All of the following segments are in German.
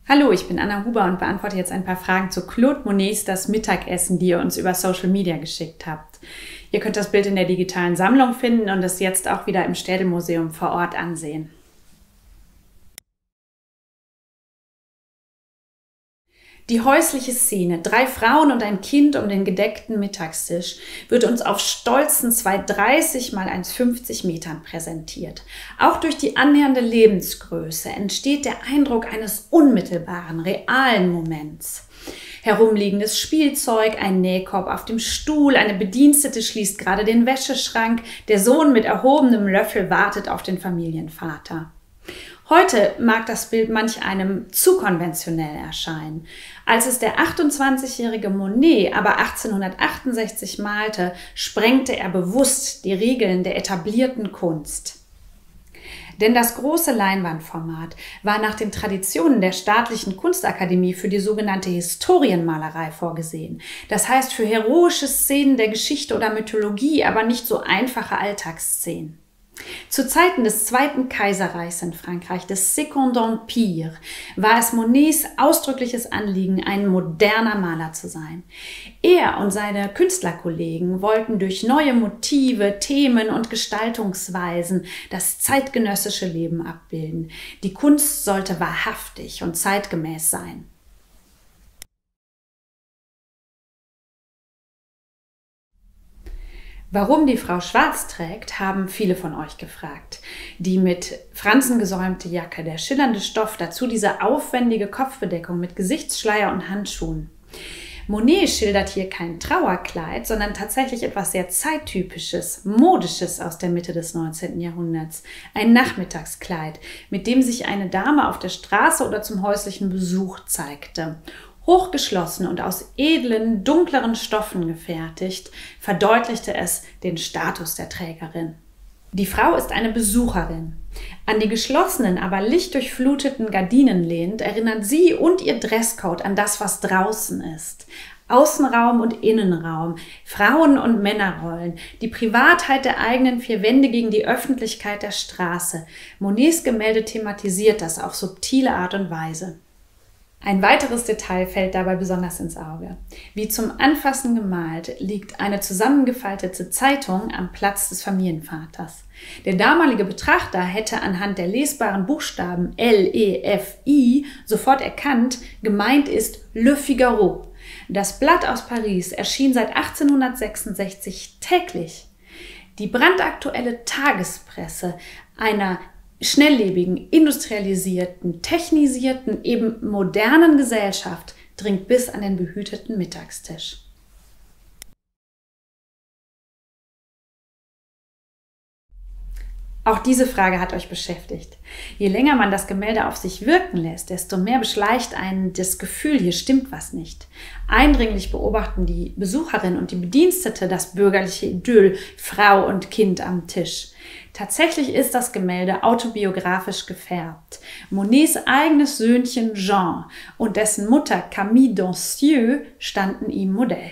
Hallo, ich bin Anna Huber und beantworte jetzt ein paar Fragen zu Claude Monets Das Mittagessen, die ihr uns über Social Media geschickt habt. Ihr könnt das Bild in der digitalen Sammlung finden und es jetzt auch wieder im Städelmuseum vor Ort ansehen. Die häusliche Szene, 3 Frauen und ein Kind um den gedeckten Mittagstisch, wird uns auf stolzen 2,30 mal 1,50 Metern präsentiert. Auch durch die annähernde Lebensgröße entsteht der Eindruck eines unmittelbaren, realen Moments. Herumliegendes Spielzeug, ein Nähkorb auf dem Stuhl, eine Bedienstete schließt gerade den Wäscheschrank, der Sohn mit erhobenem Löffel wartet auf den Familienvater. Heute mag das Bild manch einem zu konventionell erscheinen. Als es der 28-jährige Monet aber 1868 malte, sprengte er bewusst die Regeln der etablierten Kunst. Denn das große Leinwandformat war nach den Traditionen der Staatlichen Kunstakademie für die sogenannte Historienmalerei vorgesehen. Das heißt für heroische Szenen der Geschichte oder Mythologie, aber nicht so einfache Alltagsszenen. Zu Zeiten des Zweiten Kaiserreichs in Frankreich, des Second Empire, war es Monets ausdrückliches Anliegen, ein moderner Maler zu sein. Er und seine Künstlerkollegen wollten durch neue Motive, Themen und Gestaltungsweisen das zeitgenössische Leben abbilden. Die Kunst sollte wahrhaftig und zeitgemäß sein. Warum die Frau schwarz trägt, haben viele von euch gefragt. Die mit Fransen gesäumte Jacke, der schillernde Stoff, dazu diese aufwendige Kopfbedeckung mit Gesichtsschleier und Handschuhen. Monet schildert hier kein Trauerkleid, sondern tatsächlich etwas sehr Zeittypisches, Modisches aus der Mitte des 19. Jahrhunderts. Ein Nachmittagskleid, mit dem sich eine Dame auf der Straße oder zum häuslichen Besuch zeigte. Hochgeschlossen und aus edlen, dunkleren Stoffen gefertigt, verdeutlichte es den Status der Trägerin. Die Frau ist eine Besucherin. An die geschlossenen, aber lichtdurchfluteten Gardinen lehnend, erinnert sie und ihr Dresscode an das, was draußen ist. Außenraum und Innenraum, Frauen- und Männerrollen, die Privatheit der eigenen 4 Wände gegen die Öffentlichkeit der Straße. Monets Gemälde thematisiert das auf subtile Art und Weise. Ein weiteres Detail fällt dabei besonders ins Auge. Wie zum Anfassen gemalt liegt eine zusammengefaltete Zeitung am Platz des Familienvaters. Der damalige Betrachter hätte anhand der lesbaren Buchstaben L-E-F-I sofort erkannt, gemeint ist Le Figaro. Das Blatt aus Paris erschien seit 1866 täglich. Die brandaktuelle Tagespresse einer schnelllebigen, industrialisierten, technisierten, eben modernen Gesellschaft dringt bis an den behüteten Mittagstisch. Auch diese Frage hat euch beschäftigt. Je länger man das Gemälde auf sich wirken lässt, desto mehr beschleicht einen das Gefühl, hier stimmt was nicht. Eindringlich beobachten die Besucherin und die Bedienstete das bürgerliche Idyll, Frau und Kind am Tisch. Tatsächlich ist das Gemälde autobiografisch gefärbt. Monets eigenes Söhnchen Jean und dessen Mutter Camille Dancieux standen ihm Modell.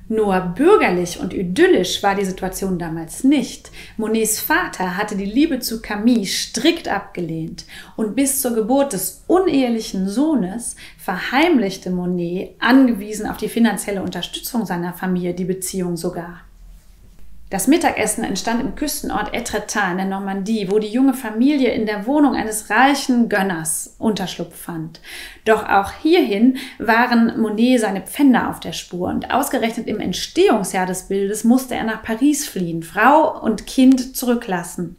Nur bürgerlich und idyllisch war die Situation damals nicht. Monets Vater hatte die Liebe zu Camille strikt abgelehnt und bis zur Geburt des unehelichen Sohnes verheimlichte Monet, angewiesen auf die finanzielle Unterstützung seiner Familie, die Beziehung sogar. Das Mittagessen entstand im Küstenort Étretat in der Normandie, wo die junge Familie in der Wohnung eines reichen Gönners Unterschlupf fand. Doch auch hierhin waren Monet seine Pfänder auf der Spur und ausgerechnet im Entstehungsjahr des Bildes musste er nach Paris fliehen, Frau und Kind zurücklassen.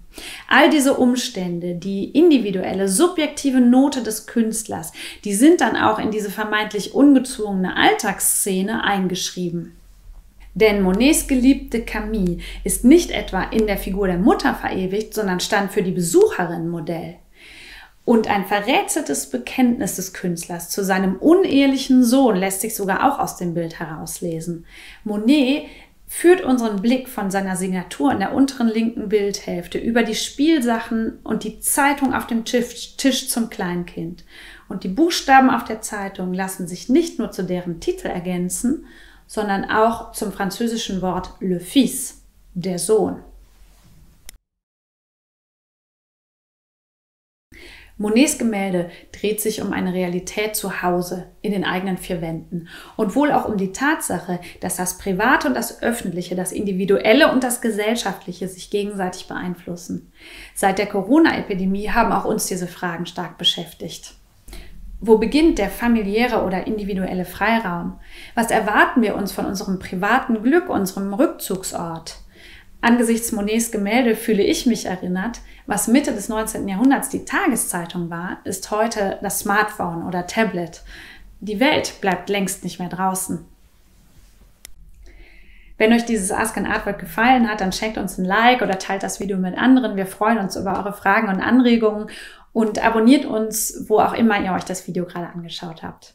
All diese Umstände, die individuelle, subjektive Note des Künstlers, die sind dann auch in diese vermeintlich ungezwungene Alltagsszene eingeschrieben. Denn Monets geliebte Camille ist nicht etwa in der Figur der Mutter verewigt, sondern stand für die Besucherin Modell. Und ein verrätseltes Bekenntnis des Künstlers zu seinem unehelichen Sohn lässt sich sogar auch aus dem Bild herauslesen. Monet führt unseren Blick von seiner Signatur in der unteren linken Bildhälfte über die Spielsachen und die Zeitung auf dem Tisch zum Kleinkind. Und die Buchstaben auf der Zeitung lassen sich nicht nur zu deren Titel ergänzen, sondern auch zum französischen Wort le fils, der Sohn. Monets Gemälde dreht sich um eine Realität zu Hause, in den eigenen vier Wänden und wohl auch um die Tatsache, dass das Private und das Öffentliche, das Individuelle und das Gesellschaftliche sich gegenseitig beeinflussen. Seit der Corona-Epidemie haben auch uns diese Fragen stark beschäftigt. Wo beginnt der familiäre oder individuelle Freiraum? Was erwarten wir uns von unserem privaten Glück, unserem Rückzugsort? Angesichts Monets Gemälde fühle ich mich erinnert, was Mitte des 19. Jahrhunderts die Tageszeitung war, ist heute das Smartphone oder Tablet. Die Welt bleibt längst nicht mehr draußen. Wenn euch dieses Ask an Artwork gefallen hat, dann schenkt uns ein Like oder teilt das Video mit anderen. Wir freuen uns über eure Fragen und Anregungen und abonniert uns, wo auch immer ihr euch das Video gerade angeschaut habt.